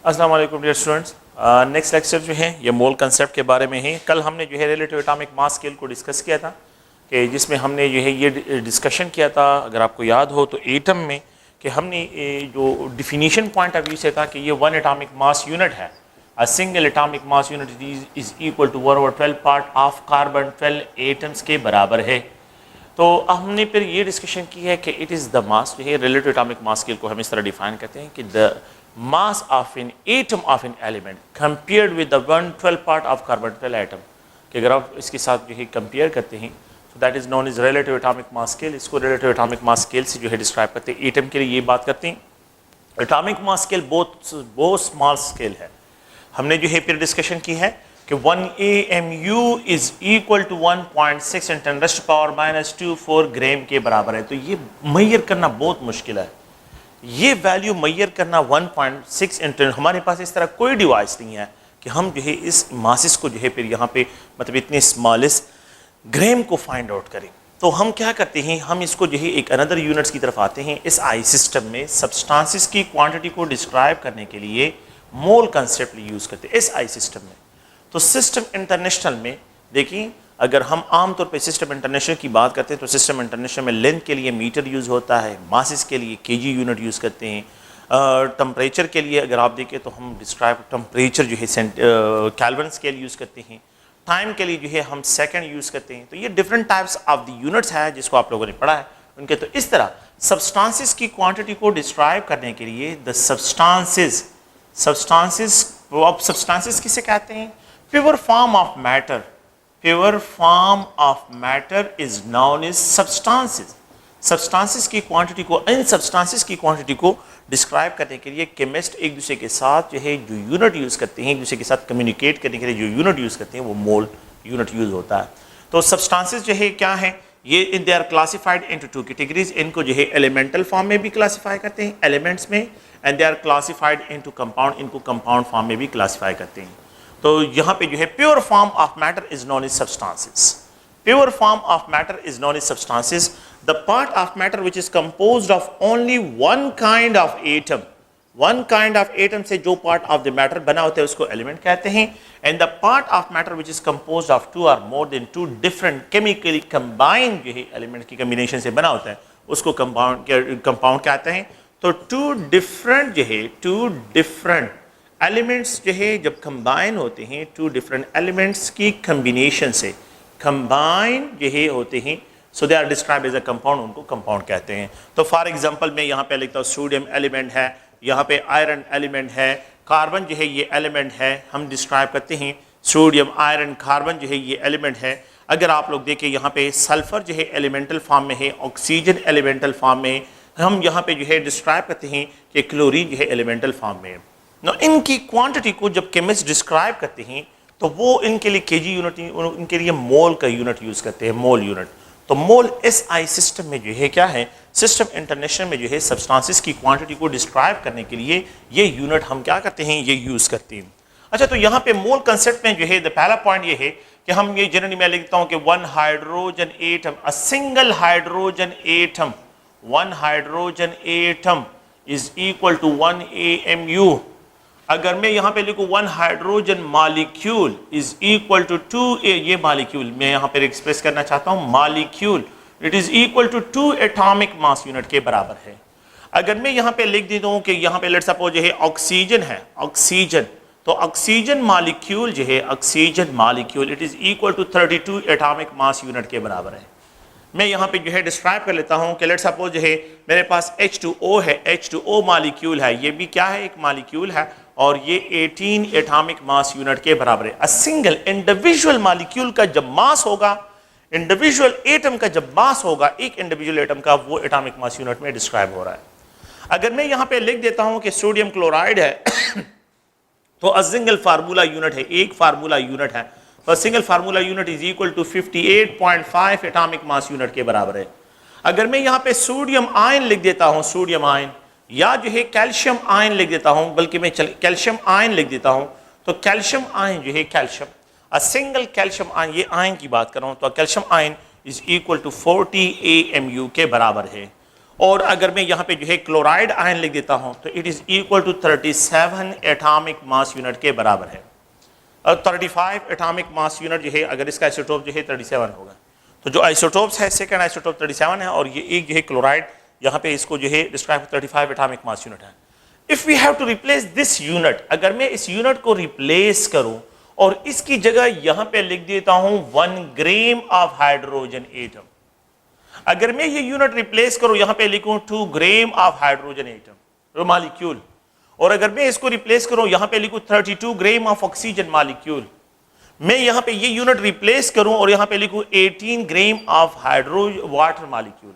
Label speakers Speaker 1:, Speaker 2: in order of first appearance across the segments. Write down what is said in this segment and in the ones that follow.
Speaker 1: अस्सलाम वालेकुम dear students. Next lecture जो है ये मोल कंसेप्ट के बारे में है। कल हमने जो है रिलेटिव एटॉमिक मास स्केल को डिस्कस किया था कि जिसमें हमने जो है ये डिस्कशन किया था, अगर आपको याद हो तो एटम में, कि हमने जो डिफिनीशन पॉइंट ऑफ व्यू से था कि ये वन एटॉमिक मास यूनिट है। A single atomic mass unit is equal to 1/12 part of carbon 12 atoms के बराबर है। तो हमने फिर ये डिस्कशन की है कि इट इज़ द मास, जो है रिलेटिव एटॉमिक मास स्केल को हम इस तरह डिफाइन करते हैं कि the mass of an atom of an element compared with the 1/12 part of carbon 12 atom, कि अगर आप इसके साथ जो है कंपेयर करते हैं तो that is known is relative atomic mass scale. इसको रिलेटिव एटॉमिक मास स्केल से जो है डिस्क्राइब करते हैं। एटम के लिए ये बात करते हैं। एटॉमिक मास स्केल बहुत स्मॉल स्केल है। हमने जो है फिर डिस्कशन की है कि 1 AMU इज इक्वल टू 1.6 × 10⁻²4 ग्राम के बराबर है। तो ये मैयर करना बहुत मुश्किल है। ये वैल्यू मैयर करना 1.6 इंटू, हमारे पास इस तरह कोई डिवाइस नहीं है कि हम जो है इस मासिस को जो है फिर यहाँ पे मतलब इतने स्मॉलेस्ट ग्राम को फाइंड आउट करें। तो हम क्या करते हैं, हम इसको जो है एक अनदर यूनिट्स की तरफ आते हैं। इस आई सिस्टम में सब्सटेंसेस की क्वांटिटी को डिस्क्राइब करने के लिए मोल कंसेप्ट यूज़ करते हैं इस आई सिस्टम में। तो सिस्टम इंटरनेशनल में देखिए, अगर हम आमतौर पे सिस्टम इंटरनेशनल की बात करते हैं तो सिस्टम इंटरनेशनल में लेंथ के लिए मीटर यूज़ होता है, मासिस के लिए केजी यूनिट यूज़ करते हैं, टेम्परेचर के लिए अगर आप देखें तो हम डिस्क्राइब टेम्परेचर जो है केल्विन स्केल यूज़ करते हैं, टाइम के लिए जो है हम सेकंड यूज़ करते हैं। तो ये different types of the units है जिसको आप लोगों ने पढ़ा है उनके। तो इस तरह सब्सटेंसेस की क्वांटिटी को डिस्क्राइब करने के लिए द सब्सटेंसेस किसे कहते हैं? Pure form of matter. Pure form of matter is known as substances. Substances की क्वांटिटी को, इन substances की क्वांटिटी को डिस्क्राइब करने के लिए केमिस्ट एक दूसरे के साथ जो है जो यूनिट यूज़ करते हैं, एक दूसरे के साथ कम्युनिकेट करने के लिए जो यूनिट यूज़ करते हैं वो मोल यूनिट यूज़ होता है। तो substances जो है क्या है, ये they are classified into 2 categories. इनको जो है एलिमेंटल फॉर्म में भी क्लासीफाई करते हैं एलिमेंट्स में, and they are classified into compound, इनको कंपाउंड फॉर्म में भी क्लासीफाई करते हैं। तो यहाँ पे जो है pure form of matter is known is substances. Pure form of matter is known is substances. The part of matter which is composed of only one kind of atom. One kind of atom से जो part of the matter बना होता है उसको element कहते हैं। And the part of matter which is composed of 2 और more than 2 different chemically combined जो है एलिमेंट की कम्बिनेशन से बना होता है उसको कंपाउंड कहते हैं। तो 2 डिफरेंट एलिमेंट्स जो है जब कंबाइन होते हैं, 2 डिफरेंट एलिमेंट्स की कम्बिनेशन से कंबाइन जो है होते हैं, so they are describe as a compound, उनको कंपाउंड कहते हैं। तो फॉर एग्जांपल मैं यहाँ पे लिखता हूँ सोडियम एलिमेंट है, यहाँ पे आयरन एलिमेंट है, कार्बन जो है ये एलिमेंट है, हम डिस्क्राइब करते हैं सोडियम आयरन कार्बन जो है ये एलिमेंट है। अगर आप लोग देखें यहाँ पे सल्फर जो है एलिमेंटल फॉर्म में है, ऑक्सीजन एलिमेंटल फॉर्म में, हम यहाँ पे जो है डिस्क्राइब करते हैं कि क्लोरीन जो है एलिमेंटल फॉर्म में है। ना इनकी क्वांटिटी को जब केमिस्ट डिस्क्राइब करते हैं तो वो इनके लिए केजी यूनिट, इनके लिए मोल का यूनिट यूज़ करते हैं, मोल यूनिट। तो मोल एस आई सिस्टम में जो है क्या है, सिस्टम इंटरनेशनल में जो है सब्सटेंसेस की क्वांटिटी को डिस्क्राइब करने के लिए ये यूनिट हम क्या करते हैं, ये यूज़ करते हैं। अच्छा, तो यहाँ पे मोल कंसेप्ट में जो है पहला पॉइंट ये है कि हम ये जनरली मैं लिखता हूँ कि 1 hydrogen atom, a single hydrogen atom, 1 hydrogen atom is equal to 1 AMU। अगर मैं यहाँ पे लिखूँ 1 hydrogen molecule is equal to 2, ये मॉलिक्यूल मैं यहाँ पे एक्सप्रेस करना चाहता हूँ, molecule it is equal to 2 atomic mass unit के बराबर है। अगर मैं यहाँ पे लिख देता हूँ कि यहाँ पे लेट्स सपोज है ऑक्सीजन है, ऑक्सीजन, तो ऑक्सीजन मॉलिक्यूल जो है, oxygen molecule it is equal to 32 atomic mass unit के बराबर है। मैं यहाँ पे जो है डिस्क्राइब कर लेता हूँ कि लेट्स सपोज है मेरे पास H2O है, H2O मॉलिक्यूल है, ये भी क्या है, एक मॉलिक्यूल है, और ये 18 एटॉमिक मास यूनिट के बराबर है। अ सिंगल इंडिविजुअल मॉलिक्यूल का जब मास होगा, इंडिविजुअल एटम का जब मास होगा, एक इंडिविजुअल एटम का, वो एटॉमिक मास यूनिट में डिस्क्राइब हो रहा है। अगर मैं यहाँ पे लिख देता हूँ कि सोडियम क्लोराइड है तो अ सिंगल फार्मूला यूनिट है, एक फार्मूला यूनिट है, तो single formula unit is equal to 58.5 atomic mass unit के बराबर है। अगर मैं यहाँ पे सोडियम आयन लिख देता हूँ, सोडियम आयन, या जो है कैल्शियम आयन लिख देता हूँ, बल्कि मैं कैल्शियम आयन लिख देता हूँ, तो कैल्शियम आयन जो है, calcium, a single calcium ion, ये आयन की बात कर रहा हूँ, तो calcium ion is equal to 40 AMU के बराबर है। और अगर मैं यहाँ पे जो है क्लोराइड आयन लिख देता हूँ तो it is equal to 37 atomic mass unit के बराबर है। और 35 एटॉमिक मास यूनिट जो है अगर इसका आइसोटोप जो है 37 होगा, तो जो आइसोटोप्स है सेकंड आइसोटोप 37 है और ये एक जो है क्लोराइड यहाँ पे इसको जो है डिस्क्राइब 35 एटॉमिक मास यूनिट है। If we have to replace this unit, अगर मैं इस यूनिट को रिप्लेस करूं और इसकी जगह यहां पे लिख देता हूं 1 ग्राम ऑफ हाइड्रोजन एटम, अगर मैं ये यूनिट रिप्लेस करूं यहां पे लिखूं 2 gram of hydrogen atom molecule, और अगर मैं इसको रिप्लेस करूं यहां पे लिखूं 32 ग्राम ऑफ ऑक्सीजन मॉलिक्यूल, मैं यहां पे ये यूनिट रिप्लेस करूं और यहां पे लिखूं 18 gram of hydrogen water molecule,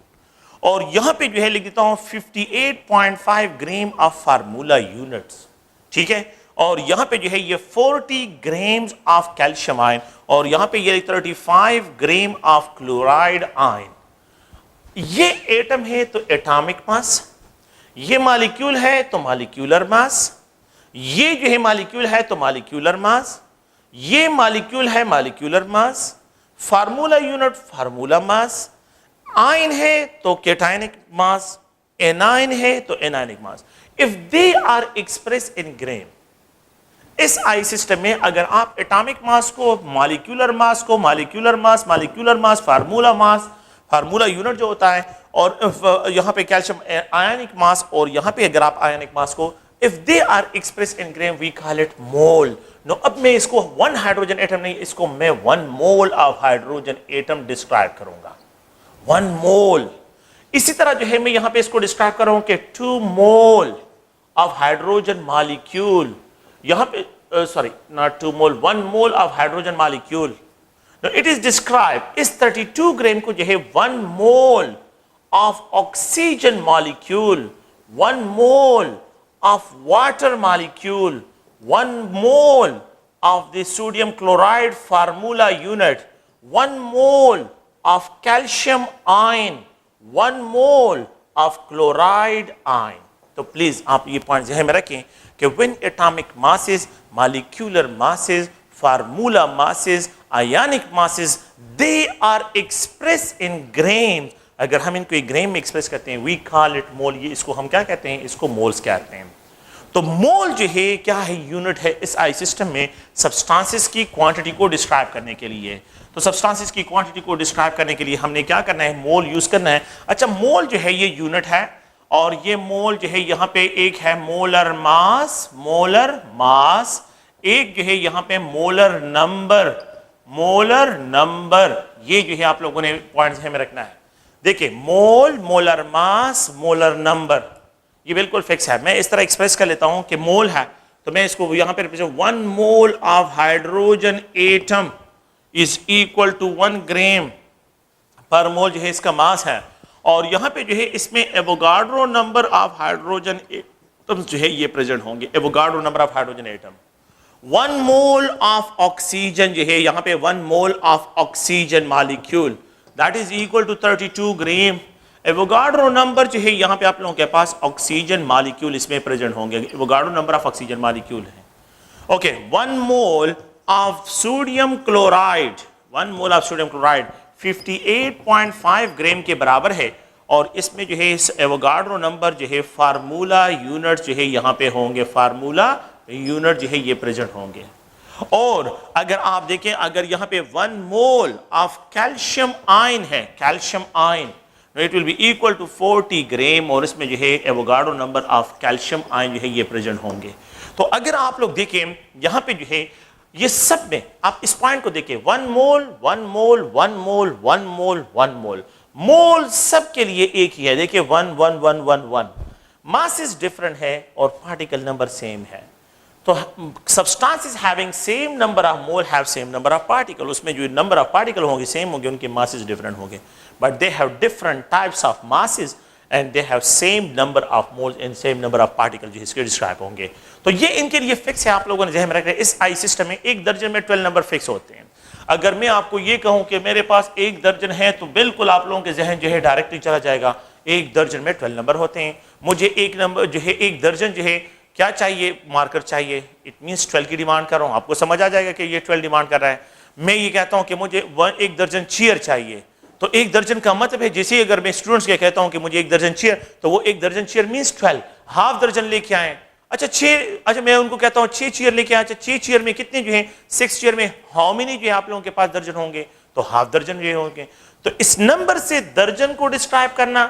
Speaker 1: और यहां पे जो है लिख देता हूं 58.5 ग्राम ऑफ फार्मूला यूनिट्स, ठीक है, और यहां पे जो है ये 40 ग्राम ऑफ कैल्शियम आयन, और यहां पे ये 35 ग्राम ऑफ क्लोराइड आयन। ये एटम है तो एटॉमिक मास, ये मॉलिक्यूल है तो मॉलिक्यूलर मास, ये जो है मॉलिक्यूल है तो मॉलिक्यूलर मास, ये मॉलिक्यूल है molecular mass, formula unit formula mass, ion है तो कैटायनिक मास, एनायन है तो anionic mass. If they are express in gram, S I system में अगर आप एटॉमिक मास को मॉलिक्यूलर मास को molecular mass molecular mass formula unit जो होता है, और यहाँ पे कैल्शियम आयनिक मास, और यहाँ पे अगर आप आयनिक मास को if they are express in gram we call it mole. No, अब मैं इसको 1 हाइड्रोजन एटम नहीं, इसको मैं 1 mole of hydrogen atom describe करूंगा, 1 मोल। इसी तरह जो है मैं यहां पे इसको डिस्क्राइब कर रहा हूं कि 2 मोल ऑफ हाइड्रोजन मॉलिक्यूल, यहां पे sorry not 2 mole, 1 mole of hydrogen molecule. It is describe, इस 32 ग्राम को जो है 1 mole of oxygen molecule, 1 mole of water molecule, 1 mole of the sodium chloride formula unit, 1 mole of calcium ion, 1 mole of chloride ion। तो please आप ये point ध्यान में रखें कि when atomic masses, molecular masses, formula masses, ionic masses, they are expressed in grams, अगर हम इनको एक ग्राम में एक्सप्रेस करते हैं we call it mole। ये इसको हम क्या कहते हैं, इसको मोल्स कहते हैं। तो मोल जो है क्या है, यूनिट है इस आई सिस्टम में सब्सटेंसेस की क्वांटिटी को डिस्क्राइब करने के लिए। तो सब्सटेंसेस की क्वांटिटी को डिस्क्राइब करने के लिए हमने क्या करना है, मोल यूज करना है। अच्छा, मोल जो है ये यूनिट है, और ये मोल जो है यहाँ पे एक है मोलर मास, एक जो है यहाँ पे मोलर नंबर, ये जो है आप लोगों ने पॉइंट में रखना है। देखिए मोल, मोलर मास, मोलर नंबर, ये बिल्कुल फिक्स है। मैं इस तरह एक्सप्रेस कर लेता हूं कि मोल है तो मैं इसको यहां पे 1 mole of hydrogen atom is equal to 1 gram per mole जो है इसका मास है, और यहां पे जो है इसमें Avogadro number of hydrogen atom जो है ये प्रेजेंट होंगे, Avogadro number of hydrogen atom. 1 mole of oxygen जो है यहाँ पे 1 mole of oxygen molecule that is equal to 32 gram. Avogadro number जो है यहाँ पे आप लोगों के पास ऑक्सीजन मॉलिक्यूल इसमें प्रेजेंट होंगे, Avogadro number of oxygen molecule है। Okay, 1 mole of sodium chloride, 1 mole of sodium chloride 58.5 ग्राम के बराबर है, और इसमें जो है इस एवोगाड्रो नंबर जो है फार्मूला यूनिट जो है यहाँ पे होंगे, फार्मूला यूनिट जो है ये प्रेजेंट होंगे। और अगर आप देखें, अगर यहाँ पे 1 मोल ऑफ कैल्शियम आयन है, calcium ion, it will be equal to 40 gram, और इसमें जो है Avogadro number of calcium ion जो है ये प्रेजेंट होंगे। तो अगर आप लोग देखें यहाँ पे जो है ये सब में आप इस पॉइंट को देखें, 1 मोल 1 मोल 1 मोल 1 मोल 1 मोल, मोल सब के लिए एक ही है। देखिए 1 1 1 1 1, मासेस डिफरेंट है और पार्टिकल नंबर सेम है। तो substances having same number of mole have same number of particle, उसमें जो नंबर ऑफ पार्टिकल होंगे सेम होंगे, उनके मासेस डिफरेंट होंगे, but they have different types of masses and they have same number of moles and same number of particle जो इसके describe होंगे। तो ये इनके लिए फिक्स है, आप लोगों ने ध्यान में रखना है। इस आई सिस्टम में 1 दर्जन में 12 नंबर फिक्स होते हैं। अगर मैं आपको ये कहूं कि मेरे पास 1 दर्जन है तो बिल्कुल आप लोगों के जहन जो है डायरेक्टली चला जाएगा, 1 दर्जन में 12 नंबर होते हैं। मुझे 1 नंबर जो है 1 दर्जन जो है क्या चाहिए, मार्कर चाहिए, इट मीन्स 12 की डिमांड कर रहा हूं, आपको समझ आ जाएगा कि ये 12 डिमांड कर रहा है। मैं ये कहता हूं कि मुझे 1 दर्जन चेयर चाहिए तो 1 दर्जन का मतलब है, जैसे अगर मैं स्टूडेंट्स के कहता हूं कि मुझे 1 दर्जन चेयर, तो वो 1 दर्जन चेयर मींस 12, हाफ दर्जन लेके आए। अच्छा मैं उनको कहता हूं 6 चेयर लेके आए। अच्छा 6 चेयर में कितने जो है, 6 चेयर में हाउ मेनी जो है आप लोगों के पास दर्जन होंगे, तो हाफ दर्जन जो होंगे। तो इस नंबर से दर्जन को डिस्क्राइब करना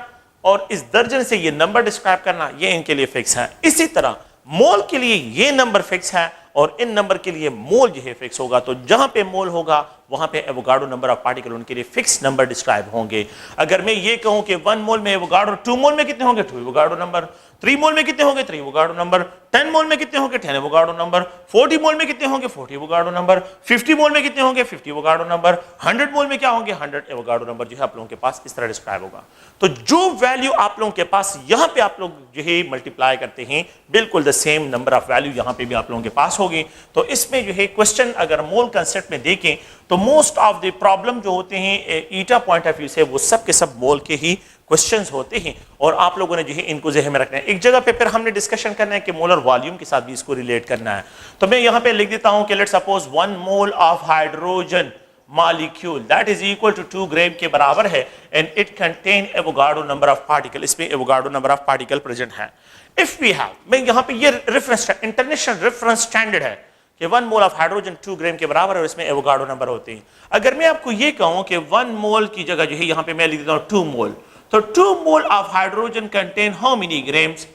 Speaker 1: और इस दर्जन से ये नंबर डिस्क्राइब करना, ये इनके लिए फिक्स है। इसी तरह मोल के लिए ये नंबर फिक्स है और इन नंबर के लिए मोल जो है फिक्स होगा। तो जहां पे मोल होगा वहां पे एवोगाड्रो नंबर ऑफ पार्टिकल उनके लिए फिक्स नंबर डिस्क्राइब होंगे। अगर मैं ये कहूं कि 1 मोल में एवोगाड्रो, 2 मोल में कितने होंगे, 2 एवोगाड्रो नंबर, 3 मोल में कितने होंगे, 3 एवोगाड्रो नंबर, 10 मोल में कितने होंगे, 10 एवोगाड्रो नंबर, 40 मोल में कितने होंगे, 40 एवोगाड्रो नंबर, 50 मोल में कितने होंगे, 50 एवोगाड्रो नंबर, 100 मोल में क्या होंगे, 100 एवोगाड्रो नंबर जो है आप लोगों के पास इस तरह डिस्क्राइब होगा। तो जो वैल्यू आप लोगों के पास यहां पे आप लोग जो है मल्टीप्लाई करते हैं, बिल्कुल the same number of value यहां पे भी आप लोगों के पास होगी। तो इसमें जो है क्वेश्चन अगर मोल कंसेप्ट में देखें तो मोस्ट ऑफ द प्रॉब्लम जो होते हैं ईटा पॉइंट ऑफ व्यू से वो सब के सब मोल के ही क्वेश्चंस होते हैं और आप लोगों ने जो है इनको ज़हन में रखना है। एक जगह पे फिर हमने डिस्कशन करना है कि मोलर वॉल्यूम के साथ भी इसको रिलेट करना है। तो मैं यहां पे लिख देता हूं कि let's suppose 1 mole of hydrogen molecule that is equal to 2 gram के बराबर है and it contain Avogadro number of particle. इसमें Avogadro number of particle present है। इफ वी हैव, मैं यहां पे ये रेफरेंस इंटरनेशनल रेफरेंस स्टैंडर्ड है कि 1 मोल ऑफ हाइड्रोजन 2 ग्राम के बराबर है और इसमें एवोगाड्रो नंबर होते हैं। अगर मैं आपको ये कहूं कि 1 मोल की जगह जो है यहां पे मैं लिख देता हूं 2 मोल, तो 2 mole of hydrogen contain how many grams,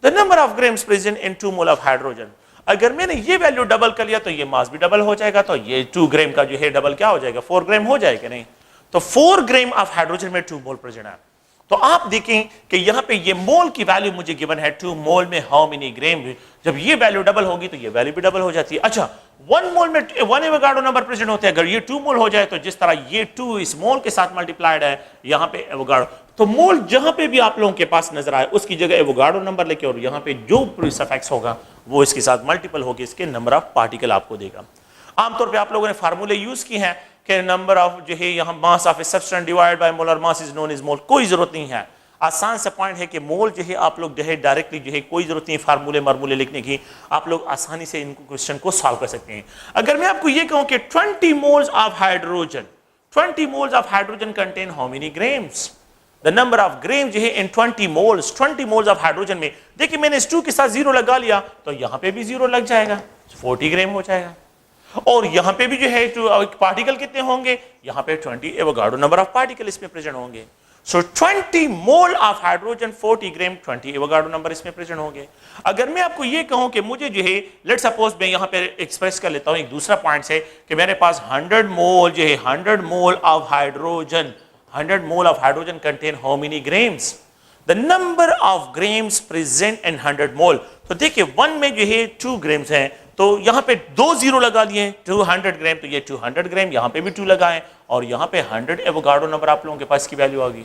Speaker 1: the number of grams present in 2 mole of hydrogen. अगर मैंने ये वैल्यू डबल कर लिया तो ये मास भी डबल हो जाएगा, तो ये 2 ग्राम का जो है डबल क्या हो जाएगा, 4 ग्राम हो जाएगा नहीं। तो 4 ग्राम ऑफ हाइड्रोजन में 2 मोल प्रेजेंट है। तो आप देखें कि यहां पे ये मोल की वैल्यू मुझे गिवन है 2 मोल में हाउ मेनी ग्राम। जब ये वैल्यू डबल होगी तो ये वैल्यू भी डबल हो जाती है। अच्छा 1 मोल में 1 एवोगाड्रो नंबर प्रेजेंट होते हैं, अगर ये 2 मोल हो जाए तो जिस तरह ये 2 इस मोल के साथ मल्टीप्लाइड है यहां पे एवोगाड्रो, तो मोल जहां पे भी आप लोगों के पास नजर आए उसकी जगह एवोगाड्रो नंबर लेके और यहां पे जो सफिक्स होगा वो इसके साथ मल्टीपल होकर इसके नंबर ऑफ पार्टिकल आपको देगा। आमतौर पे आप लोगों ने फार्मूले यूज किए हैं कि नंबर ऑफ जो है यहां mass of a substance divided by molar mass is known as mole. कोई जरूरत नहीं है, आसान सा पॉइंट है कि मोल जो है आप लोग जो है डायरेक्टली जो है कोई जरूरत नहीं फार्मूले मार्मूले लिखने की, आप लोग आसानी से इनको क्वेश्चन को सॉल्व कर सकते हैं। अगर मैं आपको ये कहूं कि 20 moles of hydrogen, 20 moles of hydrogen contain how many grams, the number of gram जो है इन 20 मोल्स ऑफ हाइड्रोजन में। देखिए मैंने इस 2 के साथ 0 लगा लिया तो यहां पे भी 0 लग जाएगा, 40 ग्राम हो जाएगा। और यहां पे भी जो है पार्टिकल कितने होंगे, यहां पे 20 एवोगाड्रो नंबर ऑफ पार्टिकल इसमें प्रेजेंट होंगे। सो 20 mole of hydrogen 40 gram 20 Avogadro number इसमें प्रेजेंट होंगे। अगर मैं आपको ये कहूं कि मुझे जो है लेट्स सपोज मैं यहां पे एक्सप्रेस कर लेता हूं एक दूसरा पॉइंट से कि मेरे पास 100 मोल जो है 100 मोल of hydrogen, 100 mole of hydrogen contain how many grams, the number of grams present in 100 मोल। तो देखिए 1 में जो है 2 ग्राम्स है तो यहां पे 2 0 लगा लिए 200 ग्राम, तो ये 200 ग्राम, यहां पे भी 2 लगाएं और यहां पे 100 एवोगाड्रो नंबर आप लोगों के पास की वैल्यू आ गई।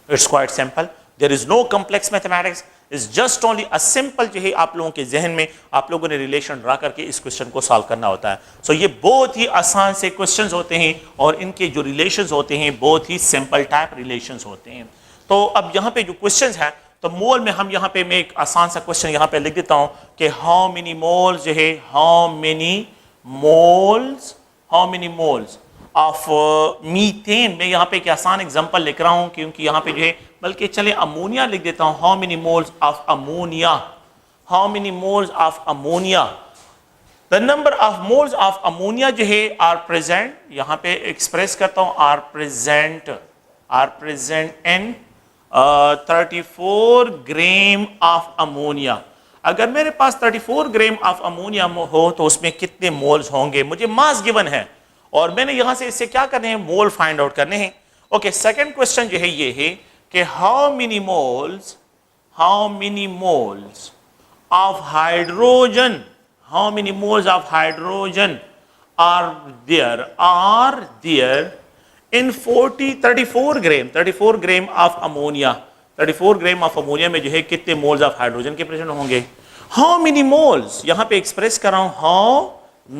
Speaker 1: It's quite simple, there is no complex mathematics, is just only a simple जो है आप लोगों के जहन में आप लोगों ने रिलेशन ड्रा करके इस क्वेश्चन को सॉल्व करना होता है। सो ये बहुत ही आसान से क्वेश्चंस होते हैं और इनके जो रिलेशंस होते हैं बहुत ही सिंपल टाइप रिलेशंस होते हैं। तो अब यहाँ पे जो क्वेश्चंस है तो मोल में हम यहाँ पे मैं एक आसान सा क्वेश्चन यहाँ पे लिख देता हूँ कि हाउ मेनी मोल्स जो है how many moles of methane. मैं यहाँ पे एक आसान एग्जांपल लिख रहा हूँ क्योंकि यहाँ पे जो है बल्कि चले अमोनिया लिख देता हूँ, how many moles of ammonia, how many moles of ammonia, the number of moles of ammonia जो है आर प्रेजेंट, यहाँ पे एक्सप्रेस करता हूँ are present in 34 gram of ammonia. अगर मेरे पास 34 ग्राम ऑफ अमोनिया हो तो उसमें कितने मोल्स होंगे, मुझे मास गिवन है और मैंने यहां से इससे क्या करने हैं, मोल फाइंड आउट करने हैं। ओके, सेकंड क्वेश्चन जो है ये है कि how many moles of hydrogen, how many moles of hydrogen are there in 34 gram of ammonia, 34 gram of ammonia में जो है कितने मोल्स ऑफ हाइड्रोजन के प्रेजेंट होंगे। हाउ मेनी मोल्स यहां पे एक्सप्रेस कर रहा हूं, हाउ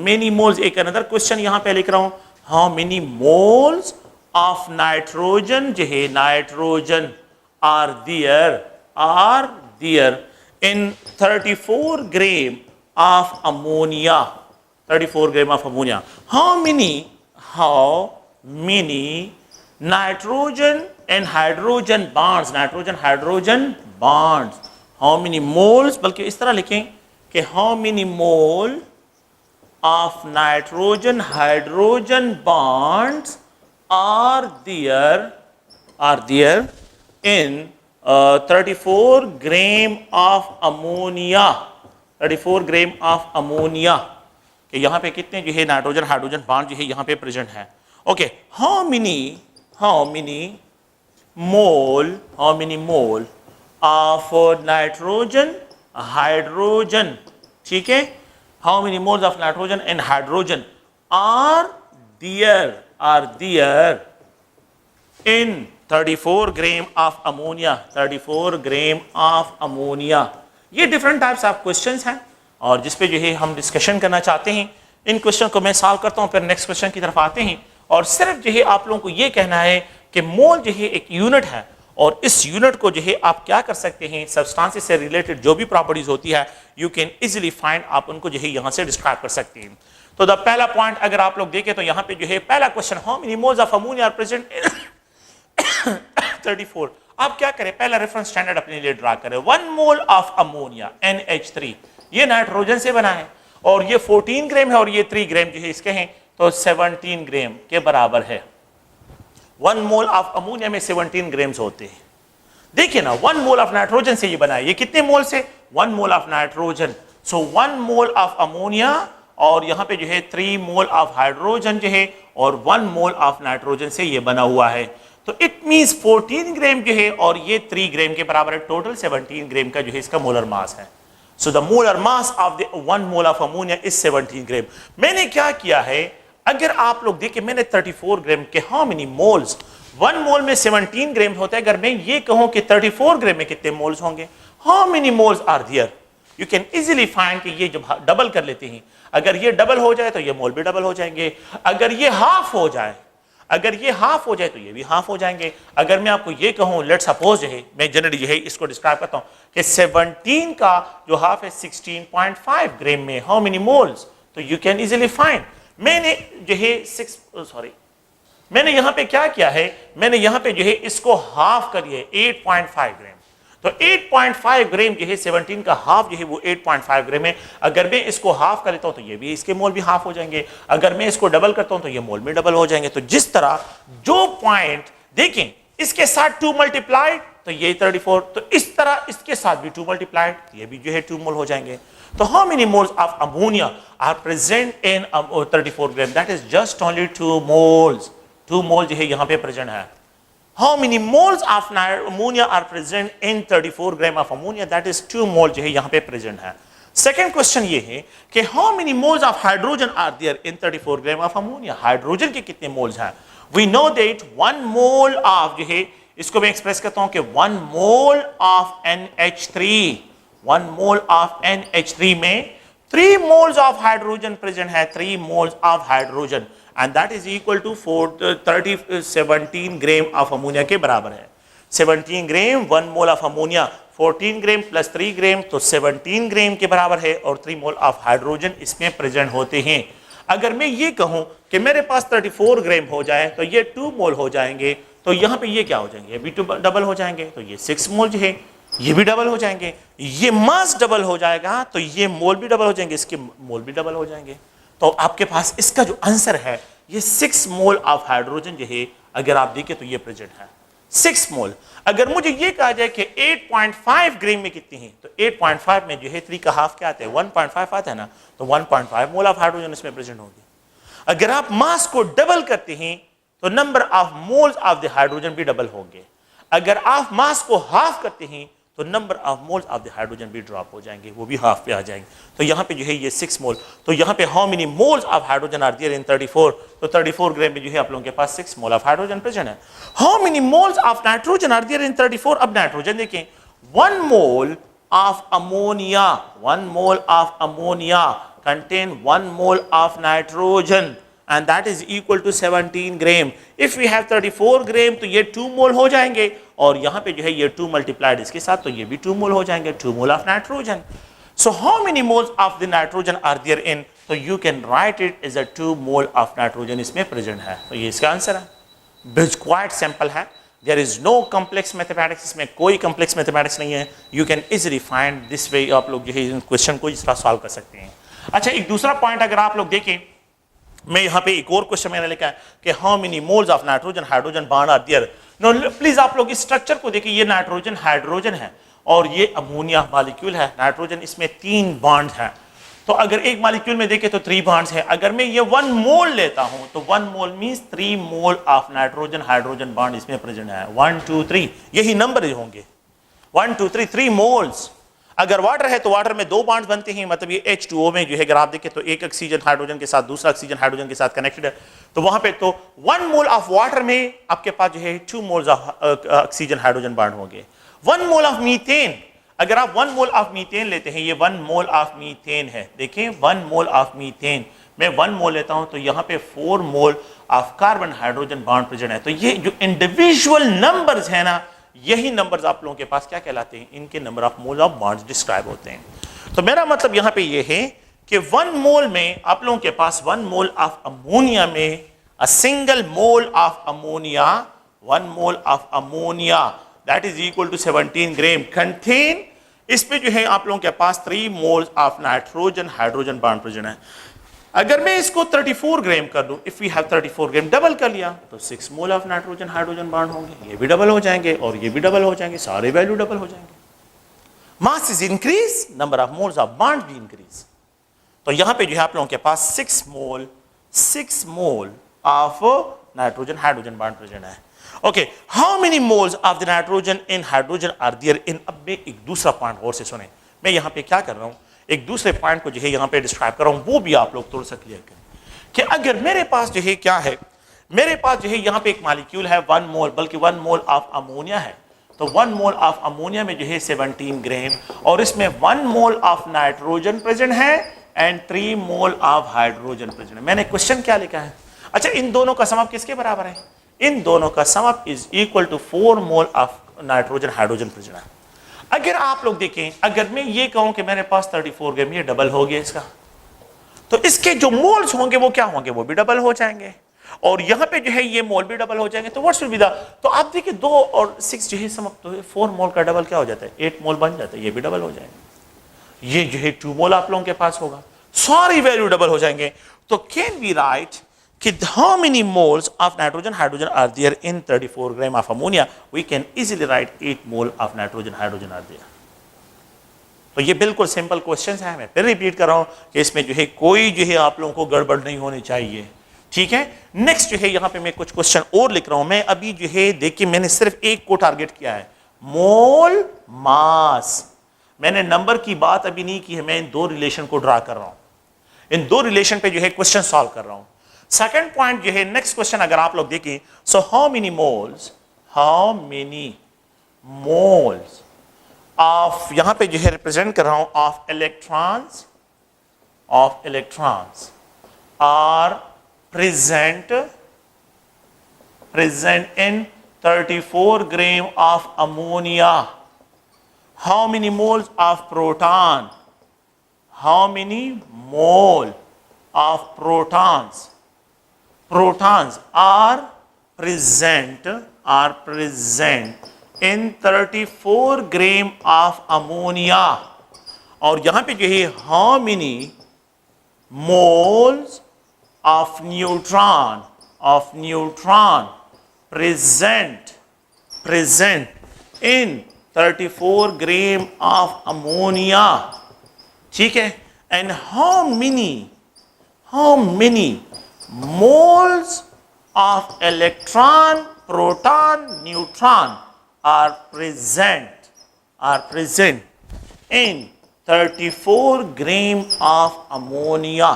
Speaker 1: मेनी मोल्स, एक अनदर क्वेश्चन यहां पे लिख रहा हूं, how many moles of nitrogen जो है nitrogen are there in 34 gram of ammonia, 34 gram of ammonia. How many nitrogen and hydrogen bonds, nitrogen hydrogen bonds, how many moles, बल्कि इस तरह लिखें कि how many mole of nitrogen hydrogen bonds are there in 34 gram of ammonia, 34 gram of ammonia, कि यहाँ पे कितने जो है नाइट्रोजन हाइड्रोजन बॉन्ड जो है यहाँ पे प्रेजेंट है। Okay, how many mole of nitrogen hydrogen, ठीक है, how many moles of nitrogen and hydrogen are there in 34 gram of ammonia, 34 gram of ammonia। ये डिफरेंट टाइप्स ऑफ क्वेश्चंस हैं और जिस पे जो है हम डिस्कशन करना चाहते हैं। इन क्वेश्चन को मैं सॉल्व करता हूँ, फिर नेक्स्ट क्वेश्चन की तरफ आते हैं और सिर्फ जो है आप लोगों को ये कहना है कि मोल जो है एक यूनिट है और इस यूनिट को जो है आप क्या कर सकते हैं, सब्सटेंसेस से रिलेटेड जो भी प्रॉपर्टीज होती है यू कैन इजीली फाइंड, आप उनको जो है यहाँ से डिस्क्राइब कर सकते हैं। तो द पहला पॉइंट अगर आप लोग देखें तो यहाँ पे जो है पहला question, how many moles of ammonia are present in 34। आप क्या करें, पहला रेफरेंस स्टैंडर्ड अपने लिए ड्रा करें। 1 मोल ऑफ अमोनिया NH3, ये नाइट्रोजन से बना है और ये 14 ग्राम है और ये 3 ग्राम जो है इसके हैं तो 17 ग्राम के बराबर है। 1 मोल ऑफ अमोनिया में 17 ग्राम्स होते हैं। देखिए ना, 1 मोल ऑफ नाइट्रोजन से ये बना है, ये कितने मोल से, 1 mole of nitrogen, so 1 mole of ammonia और यहाँ पे जो है 3 मोल ऑफ हाइड्रोजन जो है और 1 मोल ऑफ नाइट्रोजन से ये बना हुआ है। तो इट मींस 14 ग्राम जो है और ये 3 ग्राम के बराबर है, टोटल 17 ग्राम का जो है इसका मोलर मास है। So the molar mass of the 1 mole of ammonia is 17 ग्राम। मैंने क्या किया है, अगर आप लोग देखिए मैंने 34 ग्राम के हाउ मेनी मोल्स, 1 मोल में 17 ग्राम होता है, अगर मैं ये कहूं कि 34 ग्राम में कितने मोल्स होंगे, how many moles are there, you can easily find कि ये जब डबल कर लेते हैं, अगर ये डबल हो जाए तो ये मोल भी डबल हो जाएंगे, अगर ये हाफ हो जाए, अगर ये हाफ हो जाए तो ये भी हाफ हो जाएंगे। अगर मैं आपको ये कहूं, लेट सपोज जो है मैं जनरली जो है इसको डिस्क्राइब करता हूं कि 17 का जो हाफ है 16.5 ग्राम में हाउ मेनी मोल्स, तो यू कैन इजीली फाइंड। मैंने जो है मैंने यहां पे क्या किया है, मैंने यहां पे जो है इसको हाफ करिए 8.5 ग्राम, तो 8.5 ग्राम जो है 17 का हाफ जो है वो 8.5 ग्राम है। अगर मैं इसको हाफ कर लेता हूं तो ये भी इसके मोल भी हाफ हो जाएंगे, अगर मैं इसको डबल करता हूं तो ये मोल भी डबल हो जाएंगे। तो जिस तरह जो पॉइंट देखें इसके साथ 2 मल्टीप्लाइड तो ये 34, तो इस तरह इसके साथ भी 2 मल्टीप्लाइड ये भी जो है 2 मोल हो जाएंगे। तो how many moles of ammonia are present in 34 gram, that is just only 2 moles, 2 mole जो है यहां पे प्रेजेंट है। How many moles of ammonia are present in 34 gram of ammonia? That is 2 mole जो है यहाँ पे प्रेजेंट है। सेकेंड क्वेश्चन ये है कि how many moles of hydrogen are there in 34 gram of ammonia? Hydrogen के कितने मोल्स हैं? We know that 1 mole of जो है इसको मैं एक्सप्रेस करता हूँ कि 1 mole of NH3, 1 mole of NH3 में 3 moles of hydrogen present है, 3 moles of hydrogen and that is equal to 17 gram of ammonia के बराबर है। 17 ग्राम 1 mole of ammonia, 14 gram plus 3 ग्राम तो 17 ग्राम के बराबर है और 3 मोल ऑफ हाइड्रोजन इसमें प्रेजेंट होते हैं। अगर मैं ये कहूं कि मेरे पास 34 ग्राम हो जाए तो ये 2 मोल हो जाएंगे, तो यहाँ पे ये क्या हो जाएंगे, ये भी डबल हो जाएंगे, तो ये 6 मोल जो है ये भी डबल हो जाएंगे, ये मास डबल हो जाएगा तो ये मोल भी डबल हो जाएंगे, इसके मोल भी डबल हो जाएंगे। तो आपके पास इसका जो आंसर है ये 6 मोल ऑफ हाइड्रोजन जो है अगर आप देखें तो ये प्रेजेंट है 6 मोल। अगर मुझे ये कहा जाए कि 8.5 ग्राम में कितनी है, तो 8.5 में जो है 3 का हाफ क्या आता है, 1.5 आता है ना, तो 1.5 मोल ऑफ हाइड्रोजन इसमें प्रेजेंट होगी। अगर आप मास को डबल करते हैं तो number of moles of the hydrogen भी डबल होंगे, अगर आप मास को हाफ करते हैं तो number of moles of the hydrogen भी ड्रॉप हो जाएंगे, वो भी हाफ पे आ जाएंगे। तो यहाँ पे जो है ये 6 मोल, तो यहाँ पे how many moles of hydrogen are there in 34, तो 34 ग्राम में जो है आप लोगों के पास 6 मोल ऑफ हाइड्रोजन प्रेजेंट है। How many moles of nitrogen are there in 34, अब नाइट्रोजन देखें, 1 mole of ammonia, 1 mole of ammonia contain 1 mole of nitrogen and that is equal to 17 gram. if we have 34 gram तो ये 2 मोल हो जाएंगे और यहाँ पे जो है ये 2 मल्टीप्लाइड इसके साथ तो ये भी 2 मोल हो जाएंगे, 2 mole of nitrogen. so how many moles of the nitrogen are there in, तो you can write it as a 2 mole of nitrogen इसमें प्रेजेंट है, तो ये इसका आंसर है। क्वाइट सिंपल है, there is no complex mathematics, इसमें कोई कॉम्प्लेक्स मैथमेटिक्स नहीं है। You can easily find this way, आप लोग जो है क्वेश्चन को इस तरह सॉल्व कर सकते हैं। अच्छा, एक दूसरा पॉइंट अगर आप लोग देखें, मैं यहाँ पे एक और क्वेश्चन मैंने लिखा है कि how many moles of nitrogen hydrogen bond are there. No please आप लोग इस स्ट्रक्चर को देखिए, ये नाइट्रोजन हाइड्रोजन है और ये अमोनिया मॉलिक्यूल है। नाइट्रोजन इसमें 3 बॉन्ड हैं, तो अगर एक मॉलिक्यूल में देखें तो 3 बॉन्ड्स हैं। अगर मैं ये 1 मोल लेता हूं तो 1 mole means 3 mole of nitrogen hydrogen bond इसमें प्रेजेंट है। 1 2 3 यही नंबर होंगे, 1 2 3 3 मोल्स। अगर वाटर है तो वाटर में 2 बॉन्ड्स बनते हैं, मतलब ये H2O में जो है अगर आप देखें तो एक ऑक्सीजन हाइड्रोजन के साथ दूसरा ऑक्सीजन हाइड्रोजन के साथ कनेक्टेड है, तो वहां पे तो 1 मोल ऑफ वाटर में आपके पास जो है 2 moles of oxygen hydrogen bond होंगे। 1 मोल ऑफ मीथेन, अगर आप 1 मोल ऑफ मीथेन लेते हैं, ये 1 मोल ऑफ मीथेन है, देखिए 1 मोल ऑफ मीथेन मैं 1 मोल लेता हूं तो यहाँ पे 4 mole of carbon hydrogen bond present है। तो ये जो इंडिविजुअल नंबर्स है ना, यही नंबर्स आप लोगों के पास क्या कहलाते हैं, इनके number of mole of bonds describe होते हैं। तो मेरा मतलब यहाँ पे ये है कि 1 मोल में आप लोगों के पास 1 मोल ऑफ अमोनिया में a single mole of ammonia, 1 mole of ammonia that is equal to 17 gram contain, इस पे जो है आप लोगों के पास 3 moles of nitrogen hydrogen bond present है। अगर मैं इसको 34 ग्राम कर दूं, if we have 34 gram, double कर लिया तो 6 mole of nitrogen hydrogen bond होंगे, ये भी डबल हो जाएंगे और ये भी डबल हो जाएंगे, सारे वैल्यू डबल हो जाएंगे। Mass is increase, number of moles of bond भी इंक्रीज। तो यहां पे जो है आप लोगों के पास 6 mole of nitrogen hydrogen bond present है। Okay, how many moles of the nitrogen in hydrogen are there in. अब मैं एक दूसरा पॉइंट और से सुने, मैं यहां पे क्या कर रहा हूं, एक दूसरे पॉइंट को जो है यहां पे डिस्क्राइब कर रहा हूं, वो भी आप लोग थोड़ा सा क्लियर करें कि अगर मेरे पास जो है क्या है, मेरे पास जो है यहां पे एक मॉलिक्यूल है 1 मोल, बल्कि 1 मोल ऑफ अमोनिया है, तो 1 मोल ऑफ अमोनिया में जो है 17 ग्राम और इसमें 1 मोल ऑफ नाइट्रोजन प्रेजेंट है and 3 mole of hydrogen present है। मैंने क्वेश्चन क्या लिखा है, अच्छा इन दोनों का सम अप किसके बराबर है, इन दोनों का sum up is equal to 4 mole of nitrogen hydrogen present है। अगर आप लोग देखें, अगर मैं ये कहूं कि मेरे पास 34 ग्राम, ये डबल हो गया इसका, तो इसके जो मोल्स होंगे वो क्या होंगे, वो भी डबल हो जाएंगे और यहां पे जो है ये मोल भी डबल हो जाएंगे। तो व्हाट्स विल बी द, तो आप देखिए 2 और 6 जो है सम अप, तो 4 मोल का डबल क्या हो जाता है, 8 मोल बन जाता है, ये भी डबल हो जाएंगे, ये जो है 2 मोल आप लोगों के पास होगा, सारी वैल्यू डबल हो जाएंगे। तो कैन वी राइट कि how many moles of nitrogen hydrogen are there in 34 gram of ammonia, we can easily write 8 mole of nitrogen hydrogen are there। तो ये बिल्कुल सिंपल क्वेश्चन है, मैं फिर रिपीट कर रहा हूं कि इसमें जो है कोई जो है आप लोगों को गड़बड़ नहीं होनी चाहिए, ठीक है। नेक्स्ट जो है यहां पे मैं कुछ क्वेश्चन और लिख रहा हूं, मैं अभी जो है देखिए मैंने सिर्फ एक को टारगेट किया है, मोल मास, मैंने नंबर की बात अभी नहीं की है, मैं इन 2 रिलेशन को ड्रा कर रहा हूं, इन 2 रिलेशन पे जो है क्वेश्चन सॉल्व कर रहा हूं। सेकंड पॉइंट जो है नेक्स्ट क्वेश्चन अगर आप लोग देखें, so how many moles of, यहां पे जो है रिप्रेजेंट कर रहा हूं, of electrons are present in 34 gram of ammonia. How many moles of proton, how many mole of protons are present in 34 gram of ammonia। और यहां पे जो है how many moles of neutron present in 34 gram of ammonia, ठीक है, and how many moles of electron, proton, neutron are present in 34 gram of ammonia।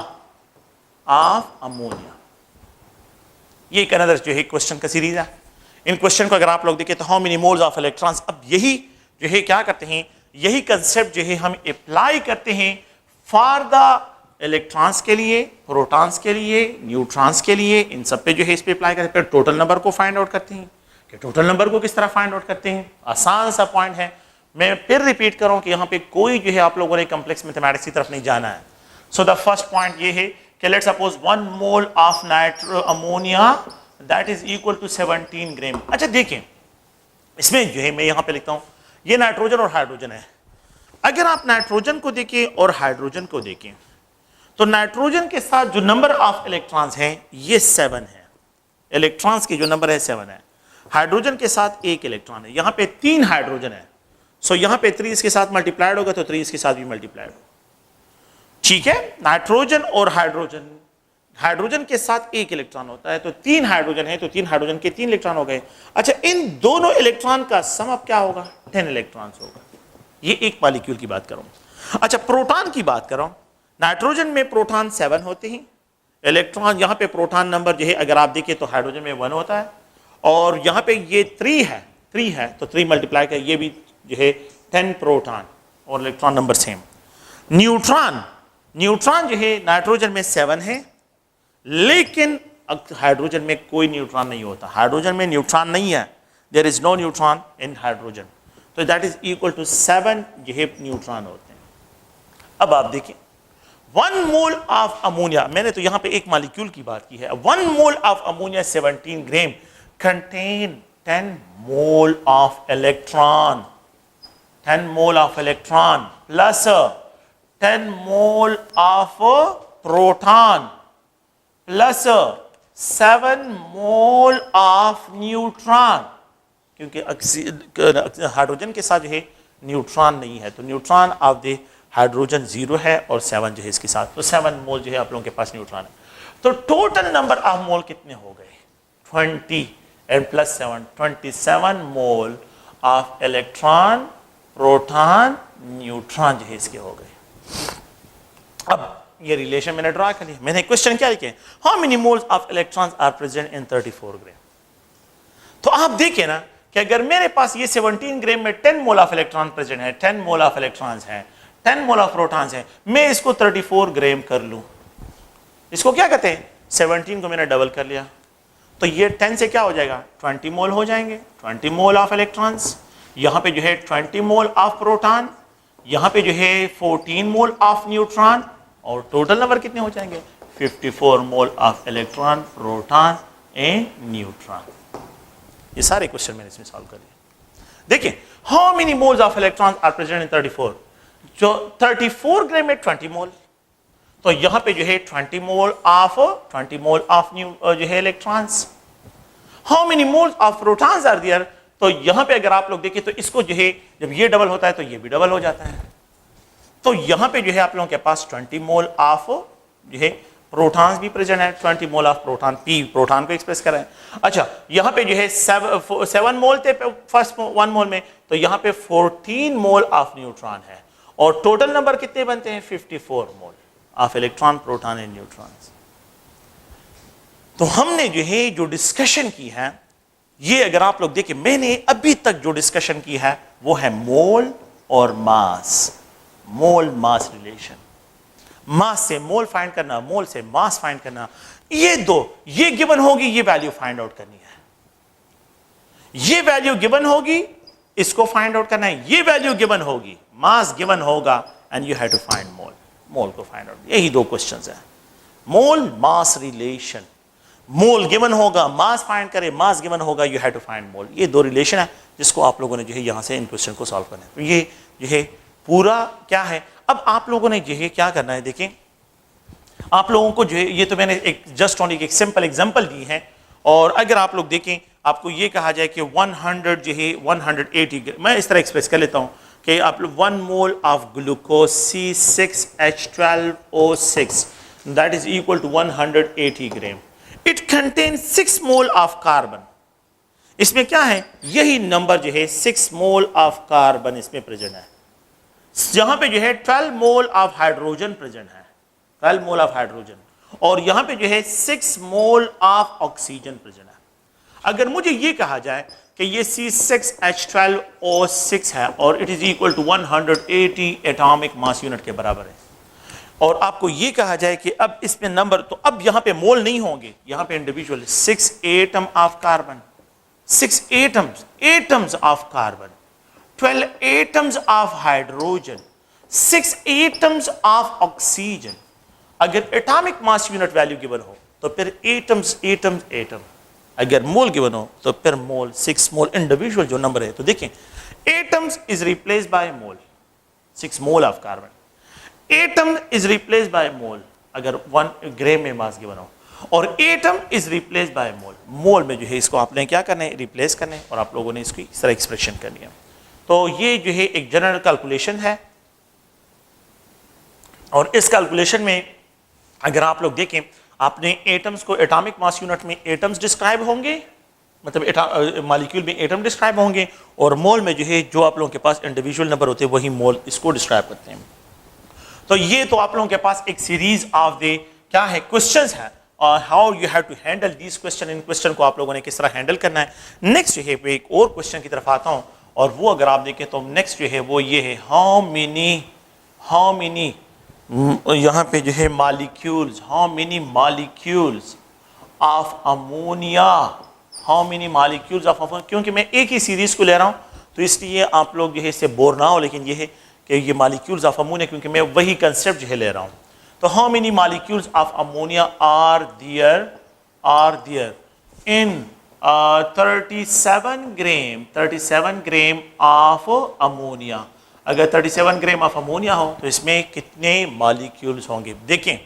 Speaker 1: ये एक another जो है क्वेश्चन का सीरीज है। इन क्वेश्चन को अगर आप लोग देखें तो how many moles of electrons, अब यही जो है क्या करते हैं, यही कंसेप्ट जो है हम अप्लाई करते हैं फॉर द इलेक्ट्रॉन्स के लिए, प्रोटॉन्स के लिए, न्यूट्रॉन्स के लिए, इन सब पे जो है इस पे अप्लाई करते हैं। फिर टोटल नंबर को फाइंड आउट करते हैं कि टोटल नंबर को किस तरह फाइंड आउट करते हैं, आसान सा पॉइंट है। मैं फिर रिपीट कर रहा हूं कि यहां पे कोई जो है आप लोगों ने कॉम्प्लेक्स मैथमेटिक्स की तरफ नहीं जाना है। सो द फर्स्ट पॉइंट ये है कि let's suppose 1 mole of ammonia that is equal to 17 gram. अच्छा देखिए, इसमें जो है मैं यहां पे लिखता हूं, ये नाइट्रोजन और हाइड्रोजन है। अगर आप नाइट्रोजन को देखें और हाइड्रोजन को देखें तो नाइट्रोजन के साथ जो नंबर ऑफ इलेक्ट्रॉन्स हैं ये 7 है, इलेक्ट्रॉन्स की जो नंबर है 7 है। हाइड्रोजन के साथ 1 इलेक्ट्रॉन है, यहां पे 3 हाइड्रोजन है, सो यहां पे 3 इसके साथ मल्टीप्लाइड होगा तो 3 इसके साथ भी मल्टीप्लाइड होगा। ठीक है, नाइट्रोजन और हाइड्रोजन, हाइड्रोजन के साथ 1 इलेक्ट्रॉन होता है तो 3 हाइड्रोजन है तो 3 हाइड्रोजन के 3 इलेक्ट्रॉन हो गए। अच्छा, इन दोनों इलेक्ट्रॉन का सम अब क्या होगा? 10 इलेक्ट्रॉन्स होगा। ये एक मॉलिक्यूल की बात कर रहा हूं। अच्छा, प्रोटॉन की बात कर रहा हूं। नाइट्रोजन में प्रोटॉन 7 होते हैं, इलेक्ट्रॉन यहां पे प्रोटॉन नंबर जो है अगर आप देखिए तो हाइड्रोजन में 1 होता है, और यहां पे ये 3 है तो 3 मल्टीप्लाई कर ये भी जो है 10 प्रोटॉन और इलेक्ट्रॉन नंबर सेम। न्यूट्रॉन जो है नाइट्रोजन में 7 है, लेकिन हाइड्रोजन में कोई न्यूट्रॉन नहीं होता। हाइड्रोजन में न्यूट्रॉन नहीं है, there is no neutron in hydrogen, तो दैट इज इक्वल टू 7 जो है न्यूट्रॉन होते हैं। अब आप देखिए 1 मोल ऑफ अमोनिया, मैंने तो यहां पे एक मॉलिक्यूल की बात की है। 1 mole of ammonia 17 gram contain 10 mole of electron, 10 mole of electron plus 10 mole of proton plus 7 mole of neutron, क्योंकि हाइड्रोजन के साथ जो है न्यूट्रॉन नहीं है, तो न्यूट्रॉन ऑफ द हाइड्रोजन 0 है और 7 जो है इसके साथ, तो 7 मोल जो है आप लोगों के पास न्यूट्रॉन है। तो टोटल नंबर ऑफ मोल कितने हो गए? 20 and plus 7, 27 mole of electron, proton, neutron जो है इसके हो गए। अब ये रिलेशन मैंने ड्रा कर लिया। मैंने क्वेश्चन क्या लिखे? How many moles of electrons are present in 34 gram. तो आप देखिए ना कि अगर मेरे पास ये 17 ग्राम में 10 मोल ऑफ इलेक्ट्रॉन प्रेजेंट है, 10 मोल ऑफ इलेक्ट्रॉन्स हैं, 10 मोल ऑफ प्रोटॉन्स हैं, मैं इसको 34 ग्राम कर लूं, इसको क्या कहते हैं? 17 को मैंने डबल कर लिया, तो ये 10 से क्या हो जाएगा? 20 मोल हो जाएंगे। 20 मोल ऑफ इलेक्ट्रॉन्स, यहां पे जो है 20 मोल ऑफ प्रोटॉन, यहां पे जो है 14 मोल ऑफ न्यूट्रॉन, और टोटल नंबर कितने हो जाएंगे? 54 mole of electron, proton and neutron. ये सारे क्वेश्चन मैंने इसमें सॉल्व कर लिए। देखिए, how many moles of electrons are present in 34, जो 34 ग्राम में 20 मोल, तो यहां पे जो है 20 मोल ऑफ जो है electrons. How many moles of protons are there, तो यहां पे अगर आप लोग देखें तो इसको जो है जब ये डबल होता है तो ये भी डबल हो जाता है, तो यहां पे जो है आप लोगों के पास 20 मोल ऑफ जो है प्रोटॉन्स भी प्रेजेंट है, 20 mole of proton, P proton को एक्सप्रेस कर रहे हैं। अच्छा, यहां पे जो है 7 मोल थे फर्स्ट 1 मोल में, तो यहां पे 14 मोल ऑफ न्यूट्रॉन है, और टोटल नंबर कितने बनते हैं? 54 mole of electron, proton and neutrons. तो हमने जो है जो डिस्कशन की है, ये अगर आप लोग देखें, मैंने अभी तक जो डिस्कशन की है वो है मोल और मास, मोल मास रिलेशन। मास से मोल फाइंड करना, मोल से मास फाइंड करना, ये दो, ये गिवन होगी, ये वैल्यू फाइंड आउट करनी है, ये वैल्यू गिवन होगी, इसको फाइंड आउट करना है, ये वैल्यू गिवन होगी, मास गिवन होगा, and you have to find mole, mole को फाइंड आउट। यही 2 क्वेश्चंस हैं, मोल मास रिलेशन। मोल गिवन होगा, मास फाइंड करे, मास गिवन होगा, यू हैव टू फाइंड मोल। ये 2 रिलेशन है जिसको आप लोगों ने जो है यहां से इन क्वेश्चन को सॉल्व करना है। तो ये जो है पूरा क्या है, अब आप लोगों ने जो है क्या करना है, देखें आप लोगों को जो है, ये तो मैंने एक जस्ट ओनली एक सिंपल एग्जांपल दी है, और अगर आप लोग देखें, आपको ये कहा जाए कि 100 जो है 180, मैं इस तरह एक्सप्रेस कर लेता हूं कि आप लोग 1 mole of glucose C6H12O6 that is equal to 180 gram. It contain 6 mole of carbon. इसमें क्या है, यही नंबर जो है 6 मोल ऑफ कार्बन इसमें प्रेजेंट है, यहां पे जो है 12 मोल ऑफ हाइड्रोजन प्रेजेंट है, 12 मोल ऑफ हाइड्रोजन, और यहां पे जो है 6 मोल ऑफ ऑक्सीजन प्रेजेंट है। अगर मुझे ये कहा जाए कि ये C6H12O6 है और it is equal to 180 atomic mass unit के बराबर है, और आपको ये कहा जाए कि अब इसमें नंबर, तो अब यहां पे मोल नहीं होंगे, यहां पे individual 6 atom of carbon, 6 atoms of carbon, 12 atoms of hydrogen, 6 atoms of oxygen. अगर atomic mass unit value given हो तो फिर एटम्स, अगर मोल गिवन हो तो फिर मोल 6 मोल इंडिविजुअल जो नंबर है। तो देखें atoms is replace by mole, 6 mole of carbon, atom is replace by mole अगर 1 ग्राम में मास गिवन हो, और atom is replace by mole, mole में जो है इसको आपने क्या करना है, रिप्लेस करना है, और आप लोगों ने इसकी इस तरह एक्सप्रेशन करनी है। तो ये जो है एक जनरल कैलकुलेशन है, और इस कैलकुलेशन में अगर आप लोग देखें, आपने एटम्स को एटॉमिक मास यूनिट में एटम्स डिस्क्राइब होंगे, मतलब मॉलिक्यूल में एटम डिस्क्राइब होंगे, और मोल में जो है जो आप लोगों के पास इंडिविजुअल नंबर होते हैं वही मोल इसको डिस्क्राइब करते हैं। तो ये तो आप लोगों के पास एक सीरीज ऑफ द क्या है क्वेश्चंस है, और how you have to handle this question, इन क्वेश्चन को आप लोगों ने किस तरह हैंडल करना है। नेक्स्ट जो है एक और क्वेश्चन की तरफ आता हूं, और वो अगर आप देखें तो नेक्स्ट जो है वो ये है हाउ मेनी यहाँ पे जो है molecules, how many molecules of ammonia, how many molecules of ammonia. क्योंकि मैं एक ही सीरीज को ले रहा हूँ तो इसलिए आप लोग जो है इससे बोर ना हो, लेकिन ये है कि ये मॉलिक्यूल्स ऑफ अमोनिया, क्योंकि मैं वही कंसेप्ट जो है ले रहा हूँ। तो how many molecules of ammonia are there in 37 gram of ammonia. अगर 37 ग्राम ऑफ अमोनिया हो तो इसमें कितने मॉलिक्यूल्स होंगे। देखें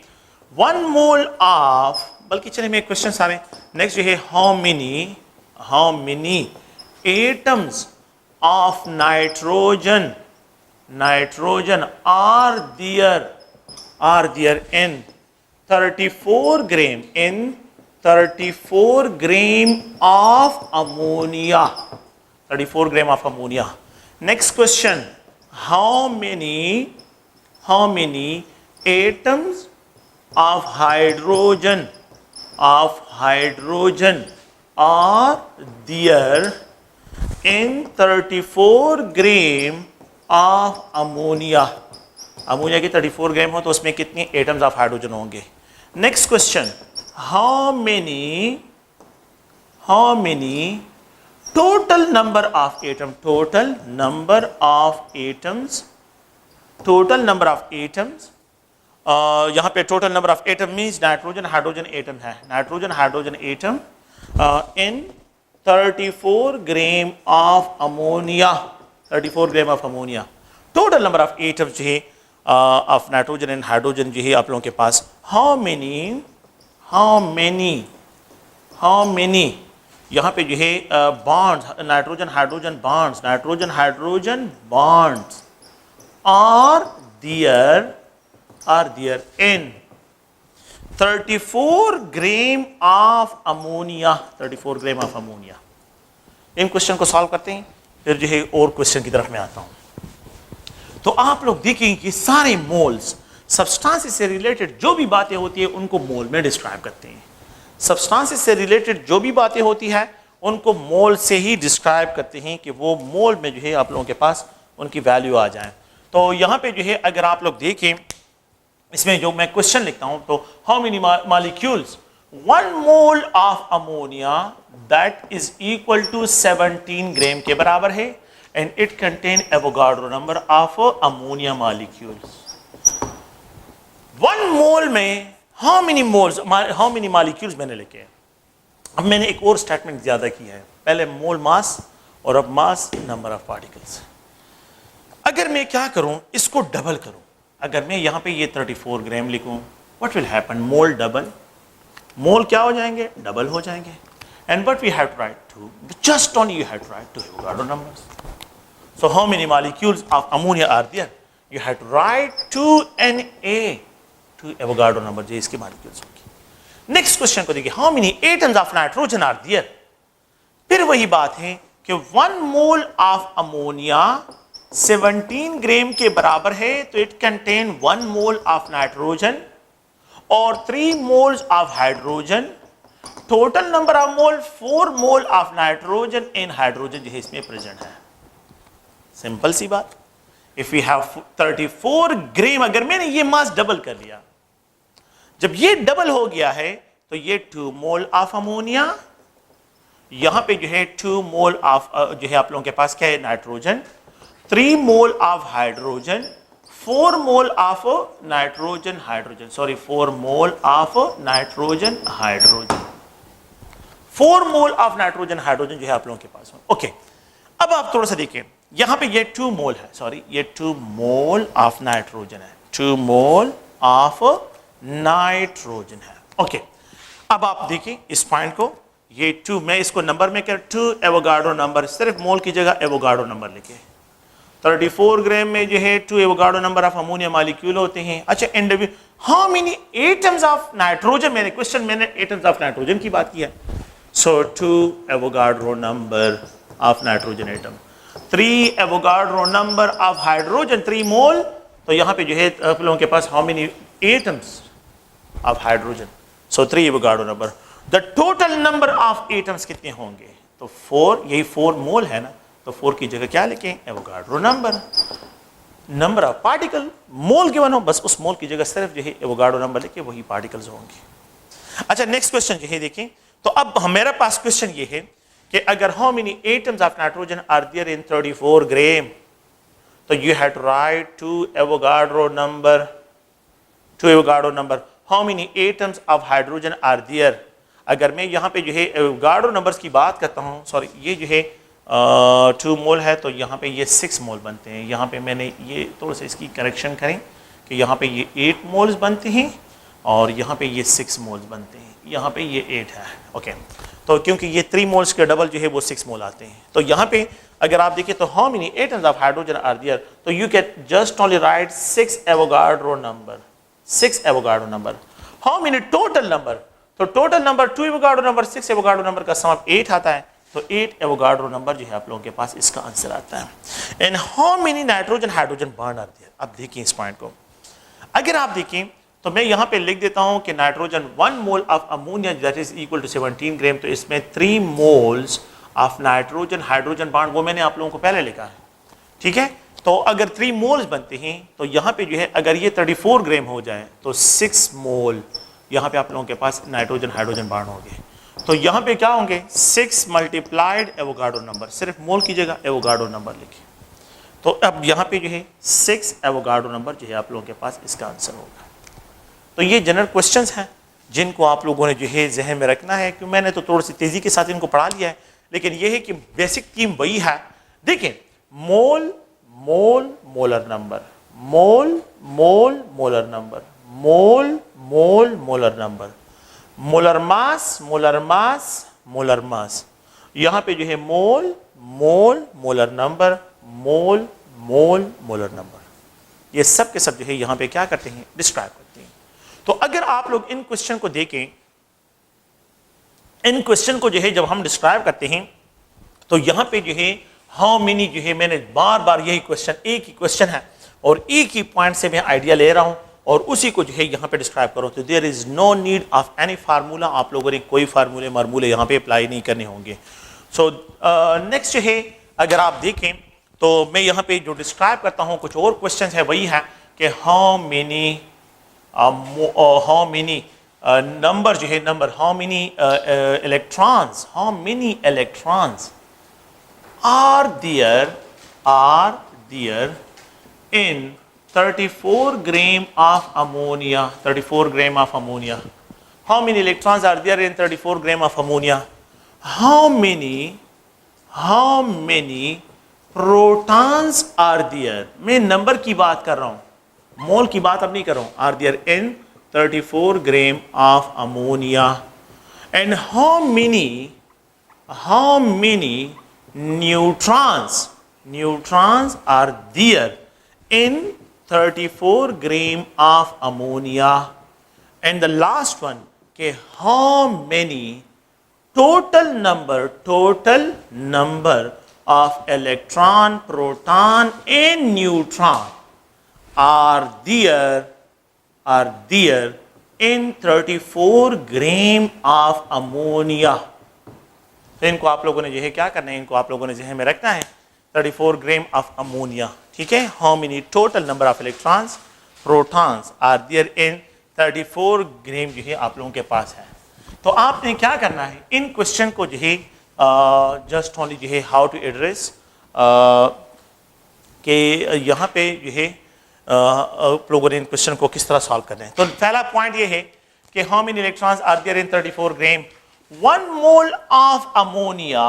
Speaker 1: 1 मोल ऑफ, बल्कि चलिए मैं क्वेश्चन सारे नेक्स्ट जो है how many atoms of nitrogen are there in 34 gram of ammonia, 34 gram of ammonia. Next question how many atoms of hydrogen are there in 34 gram of ammonia. Ammonia की 34 gram हो तो उसमें कितने atoms of hydrogen होंगे। Next question how many total number of यहाँ पे total number of atom means nitrogen hydrogen atom है, nitrogen hydrogen atom in 34 gram of ammonia, 34 gram of ammonia. Total number of atoms जो है of nitrogen and hydrogen जो है आप लोगों के पास हाउ मेनी यहाँ पे जो है bonds, nitrogen hydrogen bonds are there in 34 gram of ammonia, 34 gram of ammonia. इन क्वेश्चन को सॉल्व करते हैं, फिर जो है और क्वेश्चन की तरफ मैं आता हूँ। तो आप लोग देखेंगे कि सारे मोल्स सब्सटेंसेस से रिलेटेड जो भी बातें होती है उनको मोल में डिस्क्राइब करते हैं। सब्सटेंसेस से रिलेटेड जो भी बातें होती है उनको मोल से ही डिस्क्राइब करते हैं कि वो मोल में जो है आप लोगों के पास उनकी वैल्यू आ जाए। तो यहाँ पे जो है अगर आप लोग देखें इसमें जो मैं क्वेश्चन लिखता हूँ, तो how many molecules 1 mole of ammonia that is equal to 17 gram के बराबर है, and it contain Avogadro number of ammonia molecules. 1 mole में हाउ मेनी मॉलिक्यूल्स मैंने लिखे हैं। अब मैंने एक और स्टेटमेंट ज्यादा की है, पहले मोल मास और अब मास नंबर ऑफ पार्टिकल्स। अगर मैं क्या करूं, इसको डबल करूं, अगर मैं यहां पे ये 34 ग्राम लिखूं, what will happen, mole double, mole क्या हो जाएंगे, डबल हो जाएंगे। And what we have to write two, just only you have to write two Avogadro numbers. So how many molecules of ammonia are there, you have to write 2Na to Avogadro number जो इसकी molecules होगी। Next question को देखिए, how many atoms of nitrogen are there. फिर वही बात है कि 1 मोल ऑफ अमोनिया 17 ग्राम के बराबर है, तो it contain 1 mole of nitrogen और 3 moles of hydrogen. Total number of mole 4 mole of nitrogen in hydrogen जो है इसमें प्रेजेंट है। सिंपल सी बात, इफ वी हैव 34 ग्राम, अगर मैंने ये मास डबल कर लिया, जब ये डबल हो गया है तो ये 2 मोल ऑफ अमोनिया, यहां पे जो है 2 मोल ऑफ जो है आप लोगों के पास क्या है, nitrogen, 3 mole of hydrogen, 4 mole of nitrogen hydrogen, sorry 4 mole of nitrogen hydrogen, 4 mole of nitrogen hydrogen जो है आप लोगों के पास। ओके, अब आप थोड़ा सा देखिए, यहां पे ये 2 मोल है, सॉरी ये 2 मोल ऑफ नाइट्रोजन है, 2 मोल ऑफ नाइट्रोजन है। ओके, अब आप देखिए इस पॉइंट को, ये 2, मैं इसको नंबर में क्या 2 एवोगाड्रो नंबर, सिर्फ मोल की जगह एवोगाड्रो नंबर लिखे। 34 ग्राम में जो है 2 Avogadro number of ammonia molecule होते हैं। अच्छा, how many atoms of nitrogen, मैंने एटम्स ऑफ नाइट्रोजन की बात किया। So 2 Avogadro number of nitrogen atom, 3 Avogadro number of hydrogen 3 mole. तो यहाँ पे जो है आप लोगों के पास how many atoms of hydrogen, so 3 Avogadro number. The total number of atoms कितने होंगे, तो 4, यही 4 मोल है ना, तो 4 की जगह क्या लिखें, Avogadro number. Number of particle, mole given हो, बस उस मोल की जगह सिर्फ जो है एवोगाड्रो नंबर लिखे, वही पार्टिकल्स होंगे। अच्छा, नेक्स्ट क्वेश्चन जो है देखें, तो अब मेरा पास क्वेश्चन ये है कि अगर how many atoms of nitrogen are there in 34 gram, तो you have to write 2 Avogadro number, 2 Avogadro number. How many atoms of hydrogen are there, अगर मैं यहाँ पे जो है एवोगाड्रो नंबर्स की बात करता हूँ, सॉरी ये जो है 2 मोल है, तो यहाँ पे ये 6 मोल बनते हैं। यहाँ पे मैंने ये थोड़ा सा इसकी करेक्शन करें कि यहाँ पे ये 8 मोल्स बनते हैं और यहाँ पे ये 6 मोल्स बनते हैं, यहाँ पे ये 8 है। ओके, तो क्योंकि ये 3 मोल्स के डबल जो है वो 6 मोल आते हैं, तो यहाँ पे अगर आप देखिए तो how many atoms of hydrogen are there, तो you can just only write 6 Avogadro number, 6 Avogadro number. How many total number, तो total number 2 Avogadro number 6 Avogadro number का सम 8 आता है, तो 8 एवोगाड्रो नंबर जो है आप लोगों के पास इसका आंसर आता है। And how many nitrogen hydrogen bond are there, अब देखिए इस पॉइंट को, अगर आप देखें तो मैं यहाँ पे लिख देता हूँ कि nitrogen 1 mole of ammonia that is equal to 17 gram, तो इसमें 3 moles of nitrogen hydrogen bond, वो मैंने आप लोगों को पहले लिखा है, ठीक है। तो अगर 3 मोल्स बनते हैं तो यहाँ पे जो है अगर ये 34 ग्राम हो जाए तो 6 मोल यहाँ पे आप लोगों के पास नाइट्रोजन हाइड्रोजन बॉन्ड होंगे। तो यहाँ पे क्या होंगे, 6 मल्टीप्लाइड एवोगाड्रो नंबर, सिर्फ मोल की जगह एवोगाड्रो नंबर लिखे। तो अब यहाँ पे जो है 6 एवोगाड्रो नंबर जो है आप लोगों के पास इसका आंसर होगा। तो ये जनरल क्वेश्चंस हैं जिनको आप लोगों ने जो है जहन में रखना है, क्योंकि मैंने तो थोड़ी सी तेज़ी के साथ इनको पढ़ा लिया है, लेकिन ये है कि बेसिक थीम वही है। देखें, mole mole molar number, mole mole molar number, mole mole molar number, molar mass molar mass molar mass, यहाँ पे जो है mole mole molar number, mole mole molar number, ये सब के सब जो है यहाँ पे क्या करते हैं, डिस्क्राइब करते हैं। तो अगर आप लोग इन क्वेश्चन को देखें, इन क्वेश्चन को जो है जब हम डिस्क्राइब करते हैं तो यहाँ पे जो है हाउ मेनी जो है, मैंने बार बार यही क्वेश्चन, एक ही क्वेश्चन है और एक ही पॉइंट से मैं आइडिया ले रहा हूँ और उसी को जो है यहाँ पे डिस्क्राइब करो। तो there is no need of any formula, आप लोगों ने कोई फार्मूले यहाँ पे अप्लाई नहीं करने होंगे। सो नेक्स्ट जो है अगर आप देखें तो मैं यहाँ पे जो डिस्क्राइब करता हूँ कुछ और क्वेश्चन है, वही है कि हाउ मेनी नंबर जो है, number how many electrons, how many electrons are there in 34 gram of ammonia, 34 gram of ammonia. How many electrons are there in 34 gram of ammonia? How many protons are there? मैं number की बात कर रहा हूँ, मोल की बात अब नहीं कर रहा हूँ। Are there in 34 gram of ammonia? And how many neutrons are there in 34 gram of ammonia? And the last one, okay, how many total number of electron, proton and neutron are there in 34 gram of ammonia? तो इनको आप लोगों ने जो है क्या करना है, इनको आप लोगों ने जहन में रखना है, 34 ग्राम ऑफ अमोनिया, ठीक है। How many total number of electrons, protons are there in 34 gram जो है आप लोगों के पास है। तो आपने क्या करना है, इन क्वेश्चन को जो है जस्ट ओनली जो है हाउ टू एड्रेस के यहाँ पे जो है आप लोगों ने इन क्वेश्चन को किस तरह सॉल्व करना है। तो पहला पॉइंट ये है कि how many electrons are there in 34 gram, 1 mole of ammonia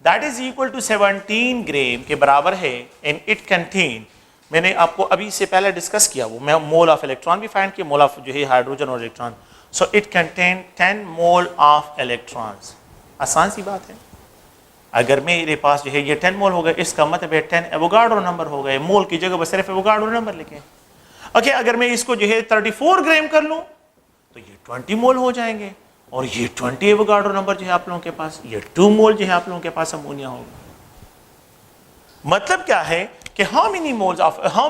Speaker 1: that is equal to 17 gram के बराबर है एंड इट कंटेन, मैंने आपको अभी से पहले डिस्कस किया वो, मैं मोल ऑफ इलेक्ट्रॉन भी फाइंड किया, मोल ऑफ जो है हाइड्रोजन और electron, so it contain 10 mole of electrons. आसान सी बात है, अगर मेरे पास जो है ये 10 मोल हो गए, इसका मतलब है 10 एवोगाड्रो नंबर हो गए, मोल की जगह पर सिर्फ एवोगाड्रो नंबर लिखें। ओके, अगर मैं इसको जो है 34 ग्राम कर लूं तो ये 20 मोल हो जाएंगे, और ये 20 एवोगाड्रो नंबर जो है आप लोगों के पास, ये 2 मोल जो है आप लोगों के पास अमोनिया होगा। मतलब क्या है कि how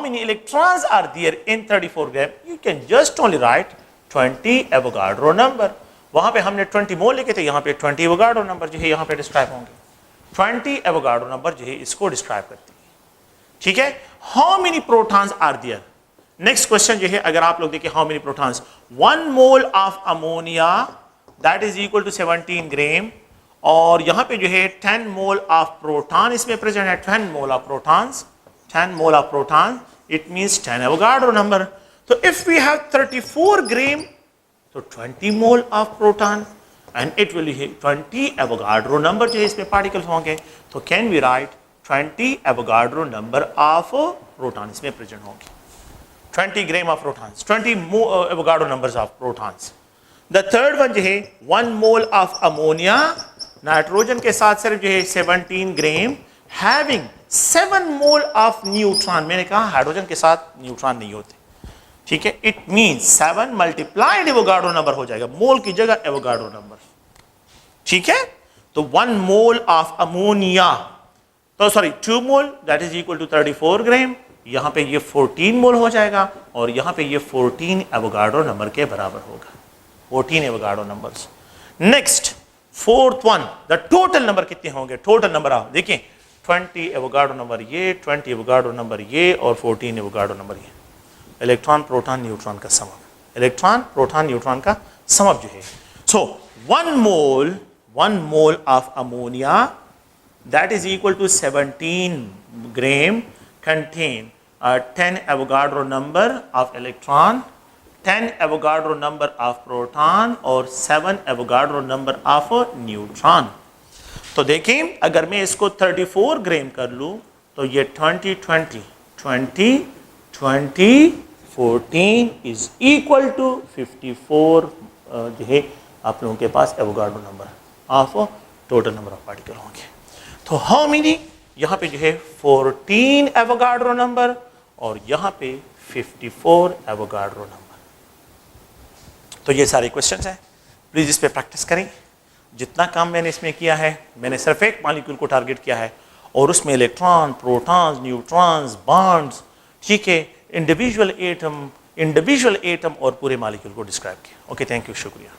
Speaker 1: many electrons are there in 34 gram, you can just only write 20 Avogadro number. वहां पे हमने 20 मोल लिखे थे, यहाँ पे 20 एवोगाड्रो नंबर जो है यहाँ पे डिस्क्राइब होंगे। 20 एवोगाड्रो नंबर जो है इसको डिस्क्राइब करती है, ठीक है। How many protons are there, next question जो है अगर आप लोग देखिए, how many protons, 1 mole of ammonia that is equal to 17 gram, और यहां पे जो है 10 मोल ऑफ प्रोटॉन इसमें प्रेजेंट है, 10 mole of protons, 10 mole of proton, it means 10 Avogadro number. तो इफ वी हैव 34 ग्राम तो 20 mole of proton and it will 20 Avogadro number जो है इसमें पार्टिकल्स होंगे, तो can we write 20 Avogadro number of proton इसमें present होंगे, 20 gram of protons, 20 Avogadro numbers of protons. The third one जो है 1 मोल ऑफ अमोनिया, नाइट्रोजन के साथ सिर्फ जो है 17 ग्राम, हैविंग 7 मोल ऑफ न्यूट्रॉन, मैंने कहा हाइड्रोजन के साथ न्यूट्रॉन नहीं होते, ठीक है, it means 7 multiplied Avogadro number हो जाएगा, मोल की जगह एवोगाड्रो नंबर, ठीक है। तो 1 मोल ऑफ अमोनिया, तो sorry 2 mole that is equal to 34 gram, यहां पे ये 14 मोल हो जाएगा, और यहां पे ये 14 एवोगाड्रो नंबर के बराबर होगा, 14 Avogadro numbers. Next fourth one, the total number कितने होंगे, टोटल नंबर आप देखिए, 20 एवोगाड्रो नंबर ये, 20 एवोगाड्रो नंबर ये, और 14 एवोगाड्रो नंबर ये, इलेक्ट्रॉन प्रोटॉन न्यूट्रॉन का समअप, इलेक्ट्रॉन प्रोटॉन न्यूट्रॉन का समअप जो है। So 1 mole of ammonia that is equal to 17 gram contain 10 Avogadro number of electron, 10 Avogadro number of proton और 7 Avogadro number of neutron। तो देखें अगर मैं इसको 34 ग्राम कर लूँ तो ये 20 14 इज इक्वल टू 54 जो है आप लोगों के पास Avogadro number of total number of particle होंगे। तो हाउ मेनी, यहाँ पे जो है 14 एवोगाड्रो नंबर और यहाँ पे 54 एवोगाड्रो नंबर। तो ये सारे क्वेश्चंस हैं, प्लीज़ इस पे प्रैक्टिस करें। जितना काम मैंने इसमें किया है, मैंने सिर्फ एक मॉलिक्यूल को टारगेट किया है और उसमें इलेक्ट्रॉन, प्रोटॉन्स, न्यूट्रॉन्स, बॉन्ड्स, ठीक है, इंडिविजुअल एटम और पूरे मॉलिक्यूल को डिस्क्राइब किया। ओके, थैंक यू, शुक्रिया।